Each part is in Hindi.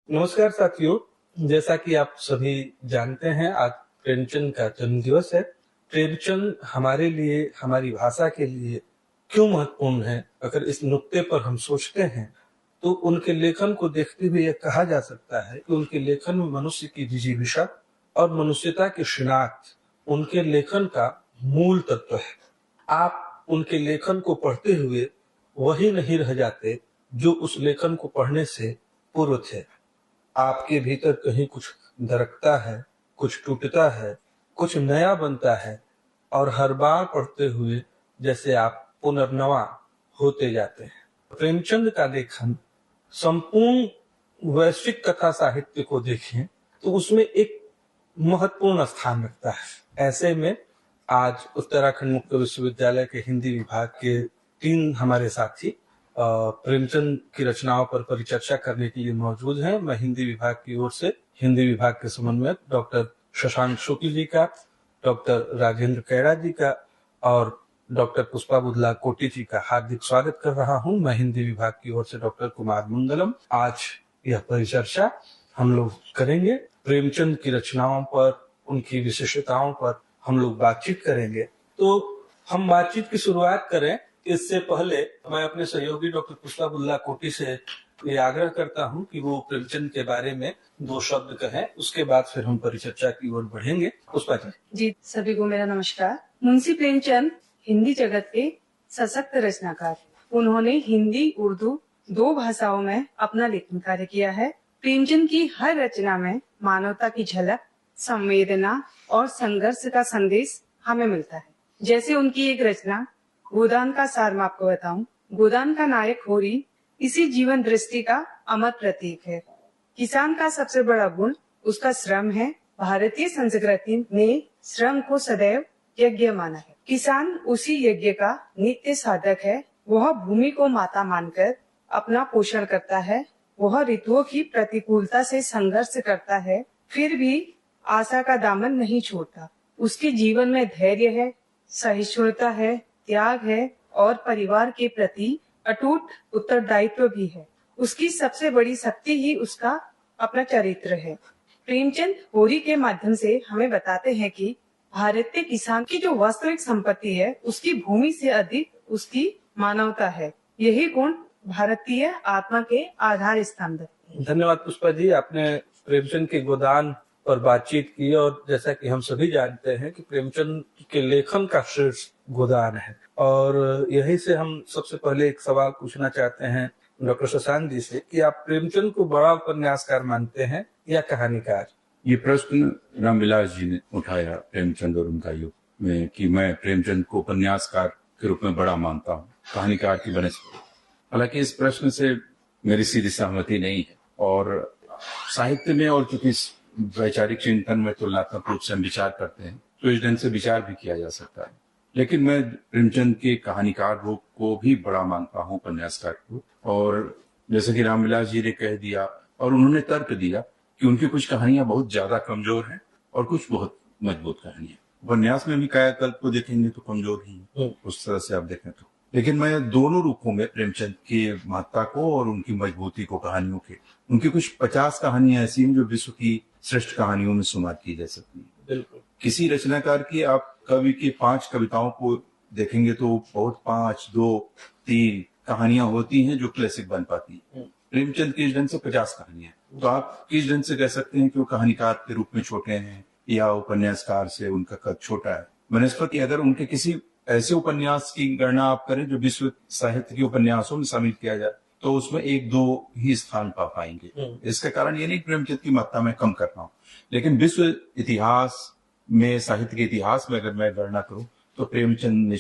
नमस्कार साथियों। जैसा कि आप सभी जानते हैं, आज प्रेमचंद का जन्म दिवस है। प्रेमचंद हमारे लिए, हमारी भाषा के लिए क्यों महत्वपूर्ण है, अगर इस नुक्ते पर हम सोचते हैं तो उनके लेखन को देखते हुए यह कहा जा सकता है कि उनके लेखन में मनुष्य की जिजीविषा और मनुष्यता की शिनाख्त उनके लेखन का मूल तत्व है। आप उनके लेखन को पढ़ते हुए वही नहीं रह जाते जो उस लेखन को पढ़ने से पूर्व थे। आपके भीतर कहीं कुछ दरकता है, कुछ टूटता है, कुछ नया बनता है और हर बार पढ़ते हुए जैसे आप पुनर्नवा होते जाते हैं। प्रेमचंद का लेखन संपूर्ण वैश्विक कथा साहित्य को देखें तो उसमें एक महत्वपूर्ण स्थान रखता है। ऐसे में आज उत्तराखंड मुक्त विश्वविद्यालय के हिंदी विभाग के 3 हमारे साथी प्रेमचंद की रचनाओं पर परिचर्चा करने के लिए मौजूद हैं। मैं हिंदी विभाग की ओर से हिंदी विभाग के समन्वयक डॉक्टर शशांक शुक्ल जी का, डॉक्टर राजेंद्र कैरा जी का और डॉक्टर पुष्पा बुधला कोटी जी का हार्दिक स्वागत कर रहा हूं। मैं हिंदी विभाग की ओर से डॉक्टर कुमार मंगलम। आज यह परिचर्चा हम लोग करेंगे, प्रेमचंद की रचनाओं पर, उनकी विशेषताओं पर हम लोग बातचीत करेंगे। तो हम बातचीत की शुरुआत करें इससे पहले मैं अपने सहयोगी डॉक्टर पुष्पा बुधला कोटी से ये आग्रह करता हूं कि वो प्रेमचंद के बारे में 2 शब्द कहें, उसके बाद फिर हम परिचर्चा की ओर बढ़ेंगे। पुष्पा जी। सभी को मेरा नमस्कार। मुंशी प्रेमचंद हिंदी जगत के सशक्त रचनाकार। उन्होंने हिंदी उर्दू 2 भाषाओं में अपना लेखन कार्य किया है। प्रेमचंद की हर रचना में मानवता की झलक, संवेदना और संघर्ष का संदेश हमें मिलता है। जैसे उनकी एक रचना गोदान का सार मैं आपको बताऊं। गोदान का नायक होरी इसी जीवन दृष्टि का अमर प्रतीक है। किसान का सबसे बड़ा गुण उसका श्रम है। भारतीय संस्कृति ने श्रम को सदैव यज्ञ माना है। किसान उसी यज्ञ का नित्य साधक है। वह भूमि को माता मानकर अपना पोषण करता है। वह ऋतुओं की प्रतिकूलता से संघर्ष करता है, फिर भी आशा का दामन नहीं छोड़ता। उसके जीवन में धैर्य है, सहिष्णुता है, त्याग है और परिवार के प्रति अटूट उत्तरदायित्व भी है। उसकी सबसे बड़ी शक्ति ही उसका अपना चरित्र है। प्रेमचंद होरी के माध्यम से हमें बताते हैं कि भारतीय किसान की जो वास्तविक संपत्ति है, उसकी भूमि से अधिक उसकी मानवता है। यही गुण भारतीय आत्मा के आधार स्तंभ है। धन्यवाद पुष्पा जी, आपने प्रेमचंद के गोदान पर बातचीत की और जैसा कि हम सभी जानते हैं कि प्रेमचंद के लेखन का शीर्ष गोदान है। और यही से हम सबसे पहले एक सवाल पूछना चाहते हैं डॉक्टर शशांक जी से कि आप प्रेमचंद को बड़ा उपन्यासकार मानते हैं या कहानीकार? ये प्रश्न रामविलास जी ने उठाया प्रेमचंद और उनका युग में कि मैं प्रेमचंद को उपन्यासकार के रूप में बड़ा मानता हूँ, कहानीकार की बनस्पति। हालांकि इस प्रश्न से मेरी सीधी सहमति नहीं है और साहित्य में और चूंकि वैचारिक चिंतन में तुलनात्मक रूप से हम विचार करते हैं तो इस ढंग से विचार भी किया जा सकता है। लेकिन मैं प्रेमचंद के कहानीकार रूप को भी बड़ा मानता हूँ, उपन्यासकार को। और जैसे कि रामविलास जी ने कह दिया और उन्होंने तर्क दिया कि उनकी कुछ कहानियां बहुत ज्यादा कमजोर हैं और कुछ बहुत मजबूत कहानियां। उपन्यास में भी कायाकल्प को देखेंगे तो कमजोर ही उस तरह से आप देखें तो। लेकिन मैं दोनों रूपों में प्रेमचंद की महत्ता को और उनकी मजबूती को, कहानियों के, उनकी कुछ 50 कहानियां ऐसी हैं जो विश्व की श्रेष्ठ कहानियों में शुमार की जा सकती है। बिल्कुल। किसी रचनाकार की आप कवि की 5 कविताओं को देखेंगे तो बहुत 5, 2, 3 कहानियां होती हैं जो क्लासिक बन पाती है। प्रेमचंद की इस ढंग से 50 कहानियां, तो आप किस ढंग से कह सकते हैं कि वो कहानीकार के रूप में छोटे हैं या उपन्यासकार से उनका कद छोटा है? बनस्पति अगर उनके किसी ऐसे उपन्यास की गणना आप करें जो विश्व साहित्य के उपन्यासों में शामिल किया जाए तो उसमें 1-2 ही स्थान पा पाएंगे। इसका कारण ये नहीं प्रेमचंद की महत्ता में कम कर रहा हूं, लेकिन विश्व इतिहास में, साहित्य के इतिहास में अगर मैं गणना करूं तो प्रेमचंद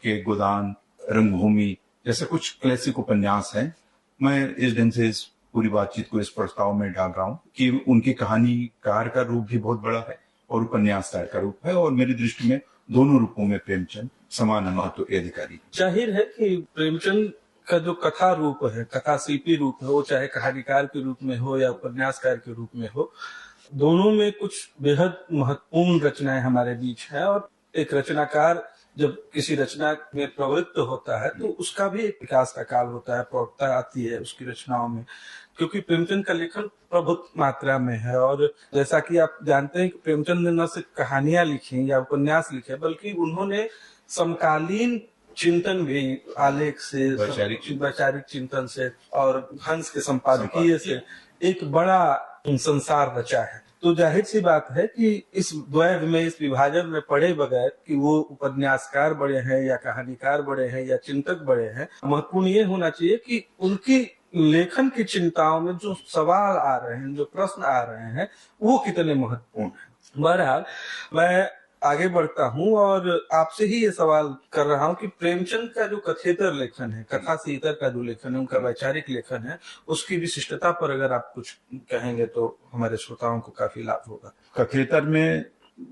के गोदान, रंगभूमि जैसे कुछ क्लासिक उपन्यास हैं। मैं इस ढंग से इस पूरी बातचीत को इस प्रस्ताव में डाल रहा हूं कि उनकी कहानीकार का रूप भी बहुत बड़ा है और उपन्यासकार का रूप है, और मेरी दृष्टि में दोनों रूपों में प्रेमचंद समान महत्व के अधिकारी। जाहिर है कि प्रेमचंद का जो कथा रूप है, कथा शिल्पी रूप है, वो चाहे कहानीकार के रूप में हो या उपन्यासकार के रूप में हो, दोनों में कुछ बेहद महत्वपूर्ण रचनाएं हमारे बीच है। और एक रचनाकार जब किसी रचना में प्रवृत्त होता है तो उसका भी एक विकास का काल होता है, प्रौढ़ता आती है उसकी रचनाओं में, क्योंकि प्रेमचंद का लेखन प्रभुत मात्रा में है। और जैसा कि आप जानते हैं कि प्रेमचंद ने न सिर्फ कहानियां लिखी या उपन्यास लिखे, बल्कि उन्होंने समकालीन चिंतन भी आलेख से, वैचारिक चिंतन से और हंस के संपादकीय से एक बड़ा संसार रचा है। तो जाहिर सी बात है कि इस द्वैध में, इस विभाजन में पड़े बगैर कि वो उपन्यासकार बड़े हैं या कहानीकार बड़े हैं या चिंतक बड़े हैं, महत्वपूर्ण ये होना चाहिए कि उनकी लेखन की चिंताओं में जो सवाल आ रहे हैं, जो प्रश्न आ रहे हैं, वो कितने महत्वपूर्ण हैं। बहरहाल मैं आगे बढ़ता हूँ और आपसे ही ये सवाल कर रहा हूँ कि प्रेमचंद का जो कथेतर लेखन है, कथा से इतर का जो लेखन है, उनका वैचारिक लेखन है, उसकी विशिष्टता पर अगर आप कुछ कहेंगे तो हमारे श्रोताओं को काफी लाभ होगा। कथेतर में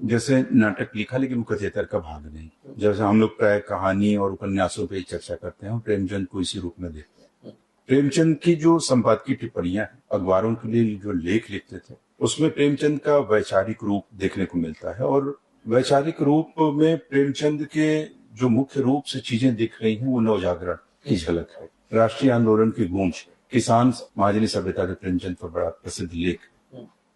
जैसे नाटक लिखा, लेकिन वो कथेतर का भाग नहीं। जैसे हम लोग प्राय कहानी और उपन्यासों पे चर्चा करते हैं, प्रेमचंद को इसी रूप में देखते हैं। प्रेमचंद की जो संपादकीय टिप्पणियां अखबारों के लिए जो लेख लिखते थे, उसमें प्रेमचंद का वैचारिक रूप देखने को मिलता है। और वैचारिक रूप में प्रेमचंद के जो मुख्य रूप से चीजें दिख रही हैं, वो नवजागरण की झलक है, राष्ट्रीय आंदोलन की गूंज, किसान महाजनी सभ्यता के प्रेमचंद पर बड़ा प्रसिद्ध लेख,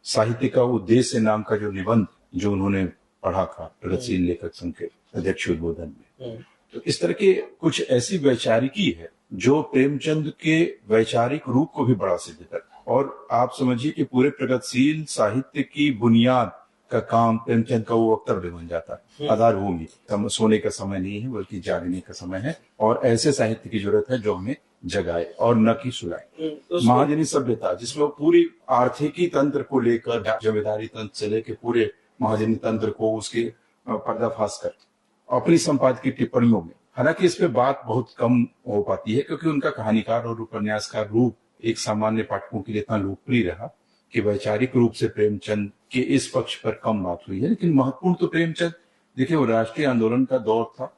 साहित्य का उद्देश्य नाम का जो निबंध जो उन्होंने पढ़ा था प्रगतिशील लेखक संघ के अध्यक्ष उद्बोधन में। तो इस तरह के कुछ ऐसी वैचारिकी है जो प्रेमचंद के वैचारिक रूप को भी बड़ा सिद्ध करता है। और आप समझिए कि पूरे प्रगतिशील साहित्य की बुनियाद का काम प्रेमचंद का वो वक्तव्य बन जाता है। आधारभूमि सोने का समय नहीं है, बल्कि जागने का समय है, और ऐसे साहित्य की जरूरत है जो हमें जगाए और न कि सुलाए। महाजनी सभ्यता, जिसमें वो पूरी आर्थिकी तंत्र को लेकर, जमींदारी तंत्र से लेकर पूरे महाजनी तंत्र को उसके पर्दाफाश कर अपनी संपादकीय टिप्पणियों में, हालांकि इस पे बात बहुत कम हो पाती है क्योंकि उनका कहानीकार और उपन्यासकार रूप एक सामान्य पाठकों के लिए इतना लोकप्रिय रहा कि वैचारिक रूप से प्रेमचंद के इस पक्ष पर कम बात हुई है। लेकिन महत्वपूर्ण तो प्रेमचंद, देखिए वो राष्ट्रीय आंदोलन का दौर था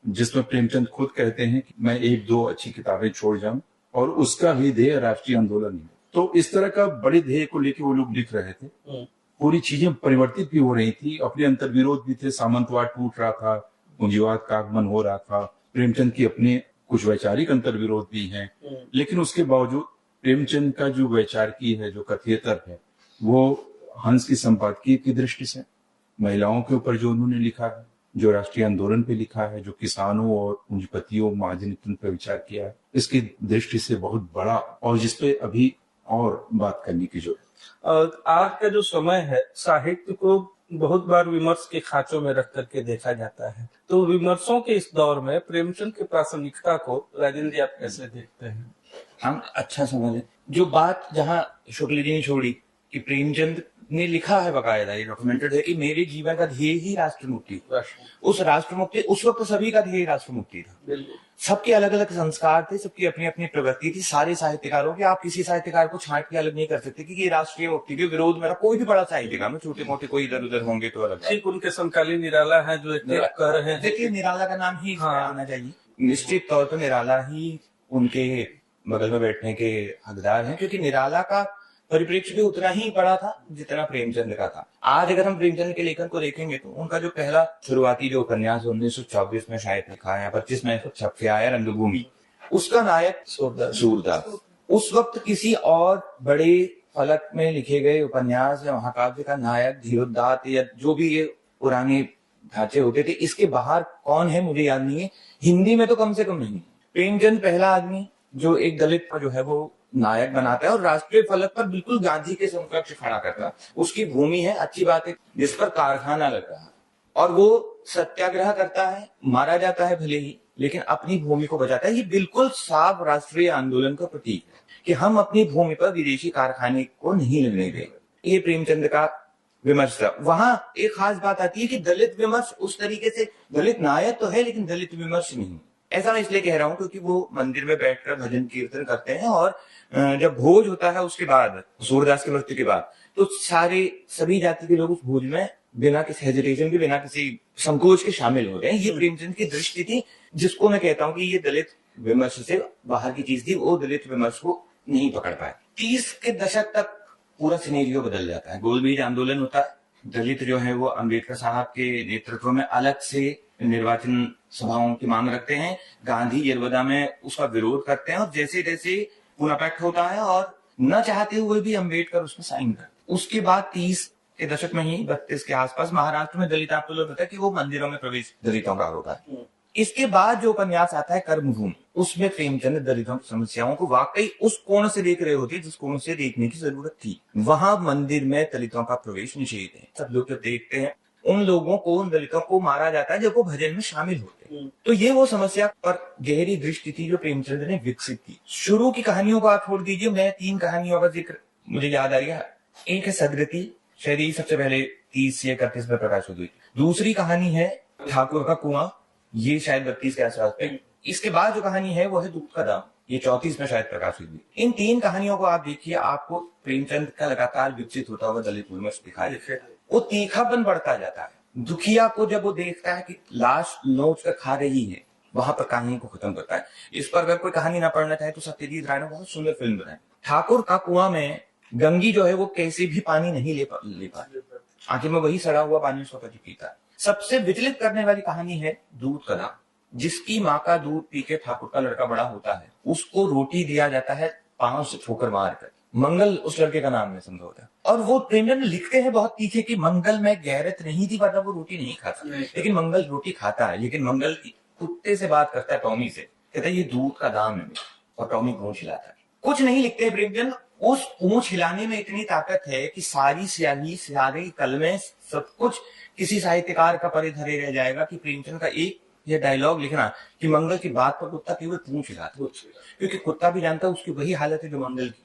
जिसमें प्रेमचंद खुद कहते हैं कि मैं एक दो अच्छी किताबें छोड़ जाऊं, और उसका भी ध्येय राष्ट्रीय आंदोलन ही। तो इस तरह का बड़े ध्येय को लेकर वो लोग लिख रहे थे। पूरी चीजें परिवर्तित भी हो रही थी, अपने अंतर्विरोध भी थे, सामंतवाद टूट रहा था, पूंजीवाद का आगमन हो रहा था, प्रेमचंद की अपने कुछ वैचारिक अंतर्विरोध भी हैं। लेकिन उसके बावजूद प्रेमचंद का जो वैचारिकी है, जो कथेतर है, वो हंस की संपादकीय की दृष्टि से, महिलाओं के ऊपर जो उन्होंने लिखा है, जो राष्ट्रीय आंदोलन पे लिखा है, जो किसानों और पूंजीपतियों महाजनी तंत्र पर विचार किया है, इसकी दृष्टि से बहुत बड़ा, और जिसपे अभी और बात करने की जरूरत है। आज का जो समय है, साहित्य को बहुत बार विमर्श के खांचों में रख करके देखा जाता है, तो विमर्शों के इस दौर में प्रेमचंद की प्रासंगिकता को राजेंद्र जी आप कैसे देखते हैं? हम अच्छा समझे जो बात जहाँ शुक्ल जी ने छोड़ी कि प्रेमचंद ने लिखा है, बकायदा ये डॉक्यूमेंटेड है कि मेरे जीवन का ध्येय ही राष्ट्र मुक्ति। उस राष्ट्र मुक्ति, उस वक्त सभी का ध्येय राष्ट्र मुक्ति था। सबके अलग अलग संस्कार थे, सबकी अपनी अपनी प्रवृत्ति थी, सारे साहित्यकारों की। आप किसी साहित्यकार को छांट के अलग नहीं कर सकते कि ये राष्ट्रीय मुक्ति के विरोध में कोई भी बड़ा साहित्यकार में, छोटे मोटे कोई इधर उधर होंगे तो अलग। ठीक उनके समकालीन निराला है जो कह रहे हैं, देखिए निराला का नाम ही आना चाहिए। निश्चित तौर पर निराला ही उनके बगल में बैठने के हकदार हैं, क्योंकि निराला का परिप्रेक्ष्य भी उतना ही बड़ा था जितना प्रेमचंद का था। आज अगर हम प्रेमचंद के लेखन को देखेंगे तो उनका जो पहला शुरुआती जो उपन्यास 1924 में शायद लिखा है, 25 में छप के आया, रंगभूमि, उसका नायक सूरदास। उस वक्त किसी और बड़े फलक में लिखे गए उपन्यास या महाकाव्य का नायक धीरोदात्त या जो भी ये पुराने ढांचे होते थे, इसके बाहर कौन है मुझे याद नहीं है, हिंदी में तो कम से कम नहीं। प्रेमचंद पहला आदमी जो एक दलित का जो है वो नायक बनाता है और राष्ट्रीय फलक पर बिल्कुल गांधी के समकक्ष खड़ा करता है। उसकी भूमि है, अच्छी बात है, जिस पर कारखाना लग रहा है, और वो सत्याग्रह करता है, मारा जाता है भले ही, लेकिन अपनी भूमि को बचाता है। ये बिल्कुल साफ राष्ट्रीय आंदोलन का प्रतीक है कि हम अपनी भूमि पर विदेशी कारखाने को नहीं लगने देंगे। ये प्रेमचंद का विमर्श था। वहां एक खास बात आती है कि दलित विमर्श उस तरीके से, दलित नायक तो है लेकिन दलित विमर्श नहीं। ऐसा मैं इसलिए कह रहा हूं क्योंकि वो मंदिर में बैठकर भजन कीर्तन करते हैं, और जब भोज होता है उसके बाद, सूरदास की मृत्यु के बाद, तो सभी जाति के लोग उस भोज में बिना किसी हेजिटेशन के, बिना किसी संकोच के शामिल होते हैं। ये प्रेमचंद की दृष्टि थी, जिसको मैं कहता हूँ कि ये दलित विमर्श से बाहर की चीज थी, वो दलित विमर्श को नहीं पकड़ पाए। 30 के दशक तक पूरा सिनेरियो बदल जाता है। गोलबीज आंदोलन होता है, दलित जो है वो अम्बेडकर साहब के नेतृत्व में अलग से निर्वाचन सभाओं की मांग रखते हैं। गांधी यरवदा में उसका विरोध करते हैं और जैसे जैसे पुनः पैक्ट होता है और न चाहते हुए भी अम्बेडकर उसमें साइन करते। उसके बाद 30 के दशक में ही 32 के आसपास महाराष्ट्र में दलित, आपको लोग पता है कि वो मंदिरों में प्रवेश दलितों का होता है। इसके बाद जो उपन्यास आता है कर्मभूमि, उसमें प्रेमचंद दलितों की समस्याओं को वाकई उस कोण से देख रहे होते जिस कोण से देखने की जरूरत थी। वहां मंदिर में दलितों का प्रवेश निषेध है। सब लोग जब देखते हैं उन लोगों को, उन दलितों को मारा जाता है जब वो भजन में शामिल होते हैं। तो ये वो समस्या पर गहरी दृष्टि थी जो प्रेमचंद ने विकसित की। शुरू की कहानियों को आप छोड़ दीजिए, मैं 3 कहानियों का जिक्र मुझे याद आ रही है। एक है सदगति, शायद ही सबसे पहले 30 या 31 में प्रकाशित हुई। दूसरी कहानी है ठाकुर का कुआं, ये शायद 32 के आसपास पे। इसके बाद जो कहानी है वो है दूध का दाम, ये 34 में शायद प्रकाशित हुई। इन 3 कहानियों को आप देखिए, आपको प्रेमचंद का लगातार विकसित होता हुआ दलित मूल में दिखाई, वो तीखापन बढ़ता जाता है। दुखिया को जब वो देखता है कि लाश नोच कर खा रही है, वहां पर कहानी को खत्म करता है। इस पर अगर कोई कहानी ना पढ़ना चाहे तो सत्यजीत राय ने बहुत सुंदर फिल्म बनाई। ठाकुर का कुआं में गंगी जो है वो कैसे भी पानी नहीं ले पाती, आखिर में वही सड़ा हुआ पानी उसका पति पीता है। सबसे विचलित करने वाली कहानी है दूध का दाम, जिसकी माँ का दूध पी के ठाकुर का लड़का बड़ा होता है, उसको रोटी दिया जाता है पांव से ठोकर मारकर। मंगल उस लड़के का नाम है संभवतः। और वो प्रेमचंद लिखते हैं बहुत तीखे कि मंगल में गैरत नहीं थी, मतलब वो रोटी नहीं खाता, लेकिन मंगल रोटी खाता है। लेकिन मंगल कुत्ते से बात करता है, टॉमी से, कहता है ये दूध का दाम है, और टॉमी पूंछ हिलाता है। कुछ नहीं लिखते प्रेमचंद, उस पूंछ हिलाने में इतनी ताकत है कि सारी स्याही, सारे कलमे, सब कुछ किसी साहित्यकार का परिधरे रह जाएगा कि प्रेमचंद का एक ये डायलॉग लिखना कि मंगल की बात पर कुत्ता केवल पूंछ हिलाता, क्योंकि कुत्ता भी जानता है उसकी वही हालत है जो मंगल की।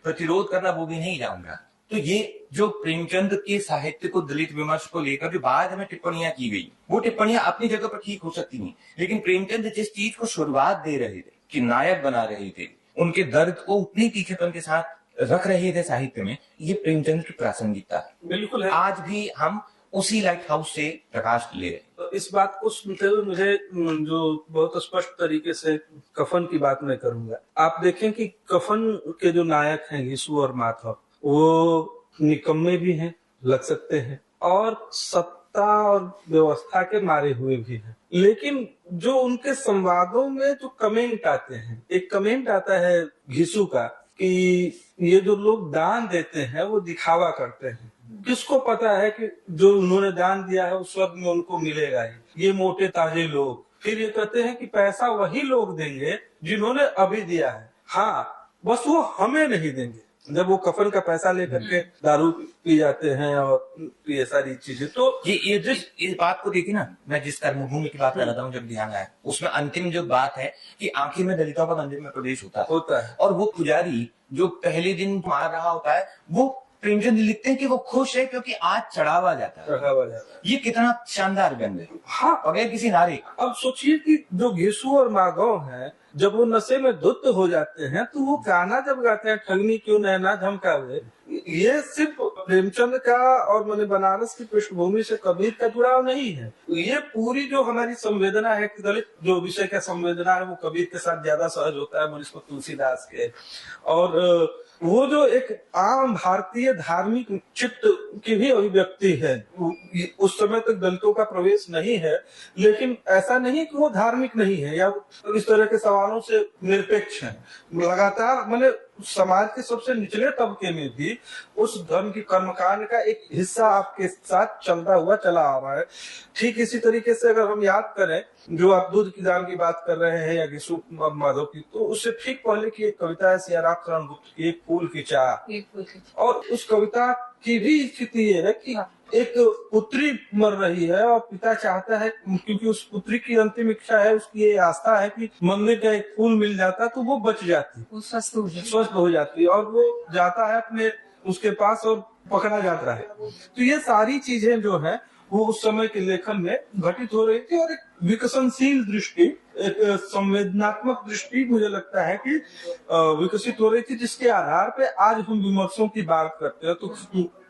प्रतिरोध करना वो भी नहीं जाऊंगा। तो ये जो प्रेमचंद के साहित्य को, दलित विमर्श को लेकर जो बाद में टिप्पणियां की गई, वो टिप्पणियां अपनी जगह पर ठीक हो सकती नहीं, लेकिन प्रेमचंद जिस चीज को शुरुआत दे रहे थे, कि नायक बना रहे थे, उनके दर्द को उतनी तीखेपन के साथ रख रहे थे साहित्य में, ये प्रेमचंद की प्रासंगिकता है। बिल्कुल है। आज भी हम उसी लाइट हाउस से प्रकाश ले रहे। तो इस बात को सुनते हुए मुझे जो बहुत स्पष्ट तरीके से कफन की बात मैं करूंगा। आप देखें कि कफन के जो नायक हैं यीशु और माधव, वो निकम्मे भी हैं, लग सकते हैं, और सत्ता और व्यवस्था के मारे हुए भी हैं। लेकिन जो उनके संवादों में जो कमेंट आते हैं, एक कमेंट आता है यीशु का कि ये जो लोग दान देते हैं वो दिखावा करते हैं, किसको पता है कि जो उन्होंने दान दिया है उस स्वर्ग में उनको मिलेगा ही। ये मोटे ताजे लोग फिर ये कहते हैं कि पैसा वही लोग देंगे जिन्होंने अभी दिया है, हाँ बस वो हमें नहीं देंगे। जब वो कफन का पैसा लेकर के दारू पी जाते हैं और ये सारी चीजें, तो ये जिस इस बात को देखी ना, मैं जिस कर्मभूमि की बात कर रहा था, जब ध्यान आया उसमें अंतिम जो बात है कि आखिर में दलितों का मंदिर में प्रवेश होता है और वो पुजारी जो पहले दिन मार रहा होता है, वो प्रेमचंद लिखते हैं कि वो खुश है क्योंकि आज चढ़ावा जाता है। ये कितना शानदार व्यंग है, हाँ, बगैर किसी नारे। अब सोचिए कि जो यीशु और माधव हैं, जब वो नशे में धुत हो जाते हैं तो वो गाना जब गाते हैं, ठगनी क्यों नैना झमकावे, ये सिर्फ प्रेमचंद का और मैंने बनारस की पृष्ठभूमि से कबीर का जुड़ाव नहीं है। ये पूरी जो हमारी संवेदना है कि दलित जो विषय का संवेदना है वो कबीर के साथ ज्यादा सहज होता है मनुष्य को तुलसीदास के। और वो जो एक आम भारतीय धार्मिक चित्त की भी अभिव्यक्ति है, उस समय तक दलितों का प्रवेश नहीं है, लेकिन ऐसा नहीं कि वो धार्मिक नहीं है या इस तरह के सवालों से निरपेक्ष है। लगातार मैंने समाज के सबसे निचले तबके में भी उस धर्म की कर्मकांड का एक हिस्सा आपके साथ चलता हुआ चला आ रहा है। ठीक इसी तरीके से अगर हम याद करें, जो आप दूध की दाम की बात कर रहे हैं या यीशु माधव की, तो उससे ठीक पहले की एक कविता है सियाराम शरण गुप्त की, एक फूल की चाह। और उस कविता की भी स्थिति ये है कि एक पुत्री मर रही है और पिता चाहता है, क्योंकि उस पुत्री की अंतिम इच्छा है, उसकी ये आस्था है कि मंदिर का एक फूल मिल जाता तो वो बच जाती, स्वस्थ हो जाती, और वो जाता है अपने उसके पास और पकड़ा जाता है। तो ये सारी चीजें जो है वो उस समय के लेखन में घटित हो रही थी, और एक विकसनशील दृष्टि, एक संवेदनात्मक दृष्टि मुझे लगता है कि विकसित हो रही थी, जिसके आधार पे आज हम विमर्शों की बात करते हैं। तो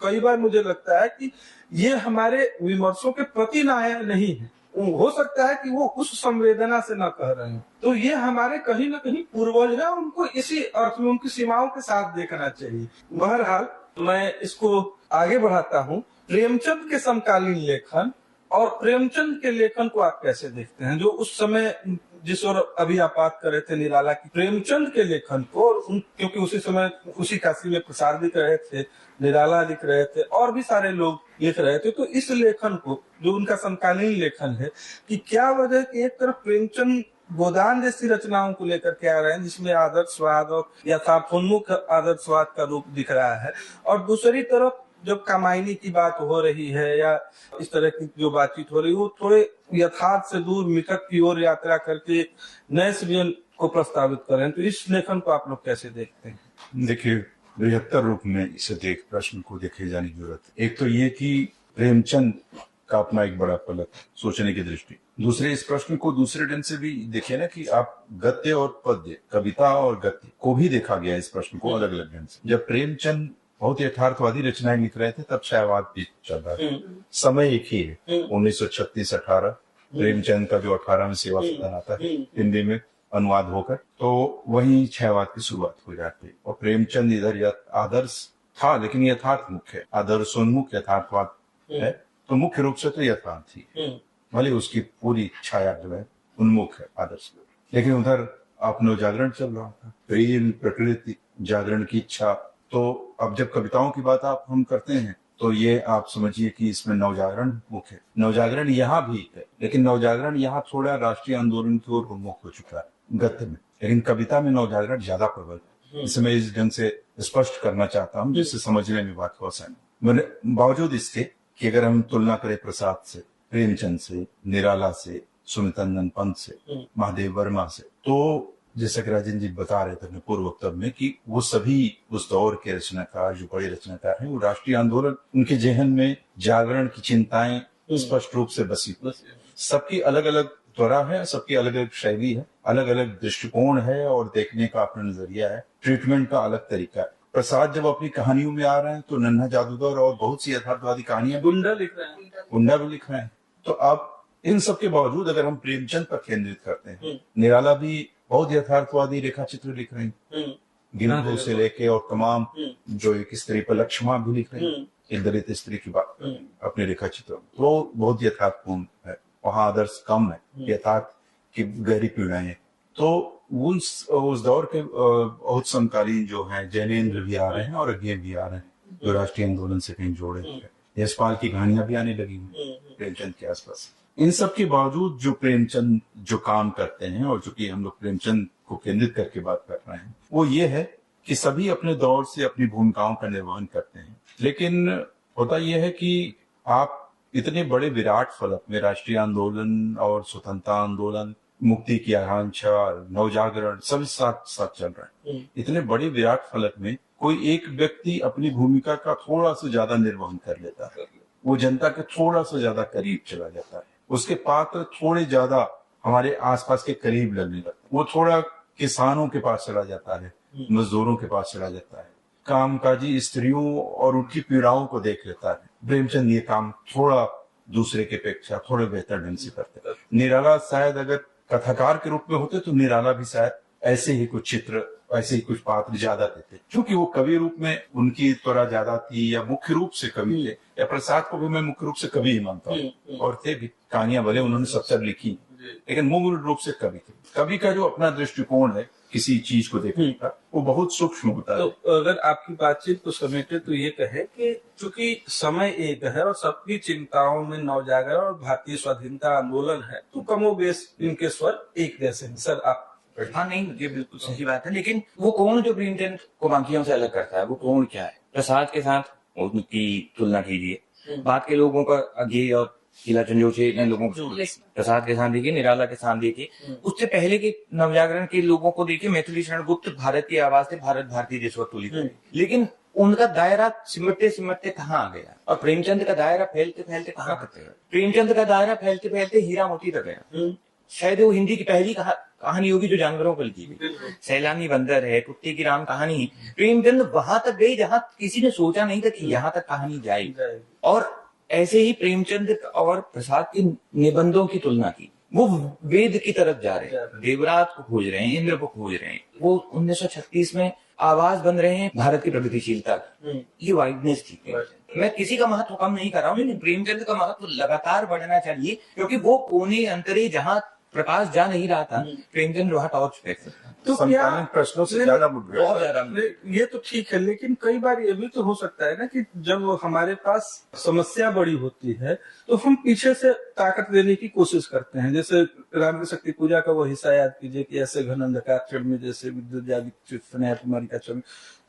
कई बार मुझे लगता है कि ये हमारे विमर्शों के प्रति न्याय नहीं है, हो सकता है कि वो उस संवेदना से न कह रहे हैं, तो ये हमारे कहीं न कहीं पूर्वज है, उनको इसी अर्थ में उनकी सीमाओं के साथ देखना चाहिए। बहरहाल मैं इसको आगे बढ़ाता हूँ। प्रेमचंद के समकालीन लेखन और प्रेमचंद के लेखन को आप कैसे देखते हैं, जो उस समय जिस और अभी आप बात कर रहे थे निराला की, प्रेमचंद के लेखन को, और क्योंकि उसी समय उसी काशी में प्रसाद लिख रहे थे, निराला लिख रहे थे और भी सारे लोग लिख रहे थे, तो इस लेखन को जो उनका समकालीन लेखन है कि क्या वजह कि एक तरफ प्रेमचंद गोदान जैसी रचनाओं को लेकर के आ रहे हैं जिसमें आदर्शवाद और यथार्थोन्मुख आदर्शवाद का रूप दिख रहा है, और दूसरी तरफ जब कामायनी की बात हो रही है या इस तरह की जो बातचीत हो रही है वो थोड़े यथार्थ से दूर निकट की ओर यात्रा करके नए सृजन को प्रस्तावित कर रहे हैं, तो इस लेखन को आप लोग कैसे देखते हैं? देखिए, बृहत्तर रूप में इसे प्रश्न को देखे जाने की जरूरत है। एक तो ये कि प्रेमचंद का अपना एक बड़ा फलक सोचने की दृष्टि, दूसरे इस प्रश्न को दूसरे ढंग से भी देखिए ना कि आप गद्य और पद्य, कविता और गद्य को भी देखा गया इस प्रश्न को अलग अलग ढंग से। जब प्रेमचंद बहुत यथार्थवादी रचनाएं लिख रहे थे तब छायावाद भी चल रहा था, समय एक ही है 1936-18, प्रेमचंद का जो 18 में सेवा सदन आता है हिंदी में अनुवाद होकर, तो वही छायावाद की शुरुआत हो जाती है। और प्रेमचंद इधर आदर्श था लेकिन यथार्थमुख है, आदर्शोन्मुख यथार्थवाद है, तो मुख्य रूप से तो यथार्थ ही है, भले उसकी पूरी छाया जो है उन्मुख है आदर्श। लेकिन उधर आप नवजागरण चल रहा था, प्रेम प्रकृति जागरण की इच्छा। तो अब जब कविताओं की बात आप हम करते हैं तो ये आप समझिए कि इसमें नवजागरण मुख्य है। नवजागरण यहाँ भी है लेकिन नवजागरण यहाँ थोड़ा राष्ट्रीय आंदोलन की ओर उन्मुख हो चुका है गद्य में, लेकिन कविता में नवजागरण ज्यादा प्रबल है। इसे मैं इस ढंग से स्पष्ट करना चाहता हूँ जिससे समझने में बात हो आसान। बावजूद इसके कि अगर हम तुलना करें प्रसाद से, प्रेमचंद से, निराला से, सुमितनंदन पंत से, महादेव वर्मा से, तो जैसा कि राजन जी बता रहे थे अपने पूर्व वक्तव्य में कि वो सभी उस दौर के रचनाकार जो बड़े रचनाकार हैं, वो राष्ट्रीय आंदोलन, उनके जहन में जागरण की चिंताएं स्पष्ट रूप से बसी। सबकी अलग अलग त्वरा है, सबकी अलग अलग शैली है, अलग अलग दृष्टिकोण है और देखने का अपना नजरिया है, ट्रीटमेंट का अलग तरीका है। प्रसाद जब अपनी कहानियों में आ रहे हैं तो नन्हा जादूगर और बहुत सी यथार्थवादी कहानियां गुंडा लिख रहे हैं, गुंडा भी लिख रहे हैं। तो अब इन सब के बावजूद अगर हम प्रेमचंद पर केंद्रित करते हैं, निराला भी बहुत यथार्थवादी रेखा चित्र लिख रहे हैं, गिनगो से लेके और तमाम जो एक स्त्री पर लक्ष्मा भी लिख रहे हैं, एक दलित स्त्री की बात अपने रेखा चित्र, वो बहुत यथार्थपूर्ण है, वहां आदर्श कम है, यथार्थ की गहरी पीड़ाएं हैं। तो उस दौर के बहुत समकालीन जो है जैनेन्द्र भी आ रहे हैं और अज्ञे भी आ रहे हैं जो राष्ट्रीय आंदोलन से कहीं जोड़े हुए हैं। यशपाल की कहानियां भी आने लगी हैं प्रेमचंद के आसपास। इन सब के बावजूद जो प्रेमचंद जो काम करते हैं और जो कि हम लोग प्रेमचंद को केंद्रित करके बात कर रहे हैं, वो ये है कि सभी अपने दौर से अपनी भूमिकाओं का निर्वहन करते हैं। लेकिन होता यह है कि आप इतने बड़े विराट फलक में राष्ट्रीय आंदोलन और स्वतंत्रता आंदोलन, मुक्ति की आकांक्षा, नवजागरण सब साथ साथ चल रहे हैं। इतने बड़े विराट फलक में कोई एक व्यक्ति अपनी भूमिका का थोड़ा सा ज्यादा निर्वहन कर लेता है, वो जनता के थोड़ा सा ज्यादा करीब चला जाता है, उसके पात्र थोड़े ज्यादा हमारे आसपास के करीब लगने लगता है, वो थोड़ा किसानों के पास चला जाता है, मजदूरों के पास चला जाता है, कामकाजी स्त्रियों और उनकी पीड़ाओं को देख लेता है। प्रेमचंद ये काम थोड़ा दूसरे के अपेक्षा थोड़े बेहतर ढंग से करते हैं। निराला शायद अगर कथाकार के रूप में होते तो निराला भी शायद ऐसे ही कुछ चित्र, ऐसे ही कुछ पात्र ज्यादा देते, क्योंकि वो कवि रूप में उनकी त्वरा ज्यादा थी या मुख्य रूप से कवि थे। या प्रसाद को भी मैं मुख्य रूप से कवि ही मानता हूँ और थे भी, कहानियां भले उन्होंने सब लिखी लेकिन मूल रूप से कवि थे। कवि का जो अपना दृष्टिकोण है किसी चीज को देखने का वो बहुत सूक्ष्म होता है। तो अगर आपकी बातचीत को समेटे तो ये कहे कि चूंकि समय एक है और सबकी चिंताओं में नवजागरण और भारतीय स्वाधीनता आंदोलन है, तो कमोबेश इनके स्वर एक जैसे हैं। सर आप? हाँ नहीं, ये बिल्कुल सही बात है, लेकिन वो कौन जो प्रेमचंद को बाकियों से अलग करता है, वो कौन क्या है? प्रसाद के साथ उनकी तुलना कीजिए, बाद के लोगों का अज्ञे और किला चंजो से लोगों को प्रसाद के साथ देखिए, निराला के साथ देखिए, उससे पहले के नवजागरण के लोगों को देखिए, मैथिली शरण गुप्त भारत की आवाज थे, भारत भारती देशभक्ति लिखी, लेकिन उनका दायरा सिमटते सिमटते कहाँ आ गया और प्रेमचंद का दायरा फैलते फैलते कहाँ तक गया? प्रेमचंद का दायरा फैलते फैलते हीरा मोती तक गया। शायद वो हिंदी की पहली कहानी होगी जो जानवरों पर लिखी गई। सैलानी बंदर है, कुत्ते की राम कहानी, प्रेमचंद वहां तक गई जहां किसी ने सोचा नहीं था कि यहाँ तक कहानी जाएगी। और ऐसे ही प्रेमचंद और प्रसाद के निबंधों की तुलना की, वो वेद की तरफ जा रहे हैं, देवरात को खोज रहे हैं, इंद्र को खोज रहे हैं। वो 1936 में आवाज बन रहे हैं भारत की प्रगतिशीलता की। ये वाइडनेस थी प्रेमचंद। मैं किसी का महत्व कम नहीं कर रहा हूँ, लेकिन प्रेमचंद का महत्व लगातार बढ़ना चाहिए, क्योंकि वो कोने अंतरे जहाँ प्रकाश जा नहीं रहा था, प्रेमचंद वहाँ टॉर्च फेंक सकता। तो समकालीन प्रश्नों से ज्यादा बहुत बुद्धिमान। ज्यादा। ये तो ठीक है, लेकिन कई बार ये भी तो हो सकता है ना कि जब हमारे पास समस्या बड़ी होती है तो हम पीछे से ताकत देने की कोशिश करते हैं। जैसे राम की शक्ति पूजा का वो हिस्सा याद कीजिए कि ऐसे घन अंधकार क्षण में जैसे विद्युत जागृत तुम्हारी का क्षण।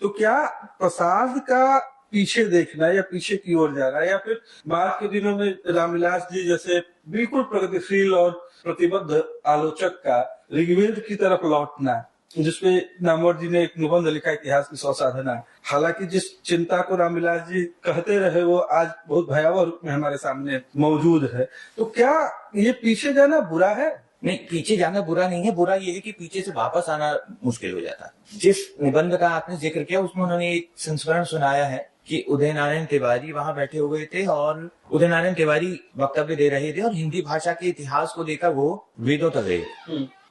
तो क्या प्रसाद का पीछे देखना या पीछे की ओर जाना, या फिर बाद के दिनों में रामविलास जी जैसे बिल्कुल प्रगतिशील और प्रतिबद्ध आलोचक का ऋग्वेद की तरफ लौटना, जिसमें नामवर जी ने एक निबंध लिखा इतिहास की 100 साधना। हालांकि जिस चिंता को रामविलास जी कहते रहे वो आज बहुत भयावह रूप में हमारे सामने मौजूद है। तो क्या ये पीछे जाना बुरा है? नहीं, पीछे जाना बुरा नहीं है। बुरा ये है कि पीछे से वापस आना मुश्किल हो जाता है। जिस निबंध का आपने जिक्र किया उसमें उन्होंने एक संस्मरण सुनाया है कि उदय नारायण तिवारी वहां बैठे हुए थे और उदय नारायण तिवारी वक्तव्य दे रहे थे और हिंदी भाषा के इतिहास को लेकर वो वेदों तक गए,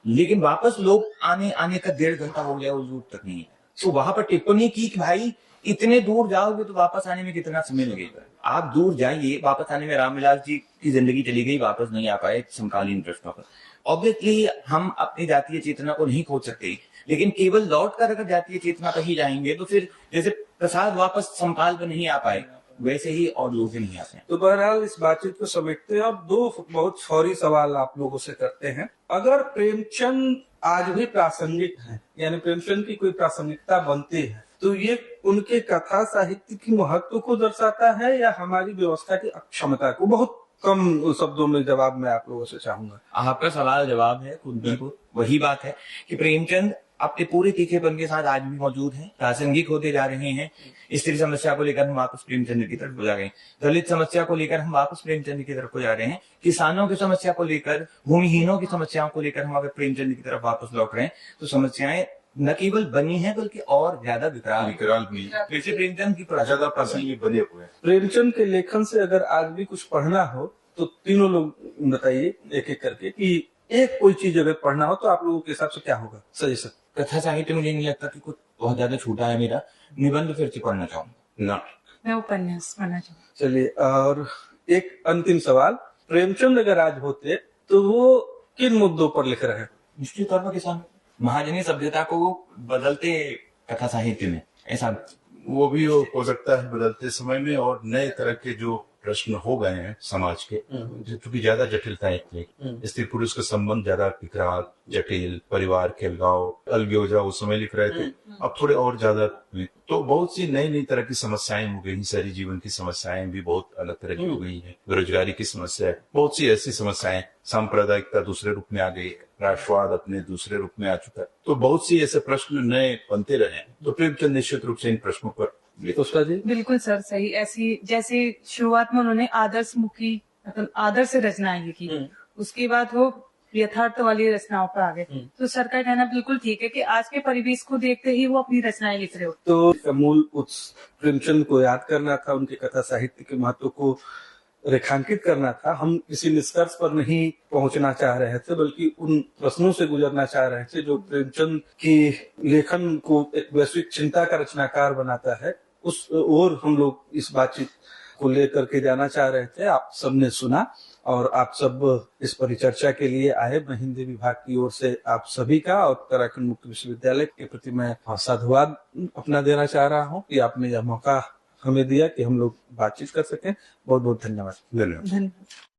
लेकिन वापस लोग आने का 1.5 घंटा हो गया, वो दूर तक नहीं है। तो वहां पर टिप्पणी की कि भाई इतने दूर जाओगे तो वापस आने में कितना समय लगेगा, आप दूर जाइए। वापस आने में रामविलास जी की जिंदगी चली गई, वापस नहीं आ पाए समकालीन प्रश्नों पर। ऑब्वियसली हम अपनी जातीय चेतना को नहीं खोज सकते, लेकिन केवल लौट कर अगर जातीय चेतना पर ही जाएंगे तो फिर जैसे प्रसाद वापस समकाल पर नहीं आ पाए वैसे ही और लोग भी नहीं आते। तो बहरहाल इस बातचीत को समेटते हैं और 2 बहुत फौरी सवाल आप लोगों से करते हैं। अगर प्रेमचंद आज भी प्रासंगिक है, यानी प्रेमचंद की कोई प्रासंगिकता बनती है, तो ये उनके कथा साहित्य की महत्व को दर्शाता है या हमारी व्यवस्था की अक्षमता को? बहुत कम शब्दों में जवाब मैं आप लोगों से चाहूंगा। आपका सवाल जवाब है खुद बिल्कुल वही बात है कि प्रेमचंद अपने पूरे तीखेपन के साथ आज भी मौजूद हैं, प्रासंगिक होते जा रहे हैं। स्त्री समस्या को लेकर हम वापस प्रेमचंद की तरफ जा रहे हैं, दलित समस्या को लेकर हम वापस प्रेमचंद की तरफ को जा रहे हैं, किसानों की समस्या को लेकर, भूमिहीनों की समस्याओं को लेकर हम अगर प्रेमचंद की तरफ वापस लौट रहे हैं तो समस्याएं न केवल बनी है बल्कि और ज्यादा विकराल भी वैसे प्रेमचंद की ज्यादा प्रासंगिक बने हुए हैं। प्रेमचंद के लेखन से अगर आज भी कुछ पढ़ना हो तो तीनों लोग बताइए एक एक करके कि एक कोई चीज अगर पढ़ना हो तो आप लोगों के हिसाब से क्या होगा सजेशन? कथा साहित्य मुझे नहीं लगता कि कुछ बहुत ज्यादा छूटा है मेरा। निबंध फिर से पढ़ना चाहूंगा ना, मैं उपन्यास पढ़ना चाहूँ। चलिए, और एक अंतिम सवाल, प्रेमचंद अगर आज होते तो वो किन मुद्दों पर लिख रहे हैं? निश्चित तौर पर किसान महाजनी सभ्यता को बदलते कथा साहित्य में ऐसा वो भी हो सकता है बदलते समय में, और नए तरह के जो प्रश्न हो गए हैं समाज के, क्योंकि ज्यादा जटिलताएं थी, स्त्री पुरुष का संबंध ज्यादा विकराल जटिल, परिवार के अलग हो जाओ उस समय लिख रहे थे, अब थोड़े और ज्यादा। तो बहुत सी नई तरह की समस्याएं हो गई, शहरी जीवन की समस्याएं भी बहुत अलग तरह की हो गई है, बेरोजगारी की समस्या है, बहुत सी ऐसी समस्याएं, सांप्रदायिकता दूसरे रूप में आ गई, राष्ट्रवाद अपने दूसरे रूप में आ चुका है। तो बहुत सी ऐसे प्रश्न नए बनते रहे, तो प्रेमचंद निश्चित रूप से इन प्रश्नों पर उसका जी बिल्कुल सर, सही। ऐसी जैसे शुरुआत में उन्होंने आदर्श मुखी मतलब आदर्श रचनाएं लिखी, उसके बाद वो यथार्थ वाली रचनाओं पर आ गए। तो सर का कहना बिल्कुल ठीक है कि आज के परिवेश को देखते ही वो अपनी रचनाएं लिख रहे हो। तो मूल उस प्रेमचंद को याद करना था, उनके कथा साहित्य के महत्व को रेखांकित करना था। हम किसी निष्कर्ष पर नहीं पहुंचना चाह रहे थे, बल्कि उन प्रश्नों से गुजरना चाह रहे थे जो प्रेमचंद की लेखन को एक वैश्विक चिंता का रचनाकार बनाता है। उस ओर हम लोग इस बातचीत को लेकर के जाना चाह रहे थे। आप सबने सुना और आप सब इस परिचर्चा के लिए आए। मैं हिंदी विभाग की ओर से आप सभी का और उत्तराखंड मुक्त विश्वविद्यालय के प्रति मैं साधुवाद अपना देना चाह रहा हूँ कि आपने यह मौका हमें दिया कि हम लोग बातचीत कर सकें। बहुत बहुत धन्यवाद। धन्यवाद। धन्यवाद।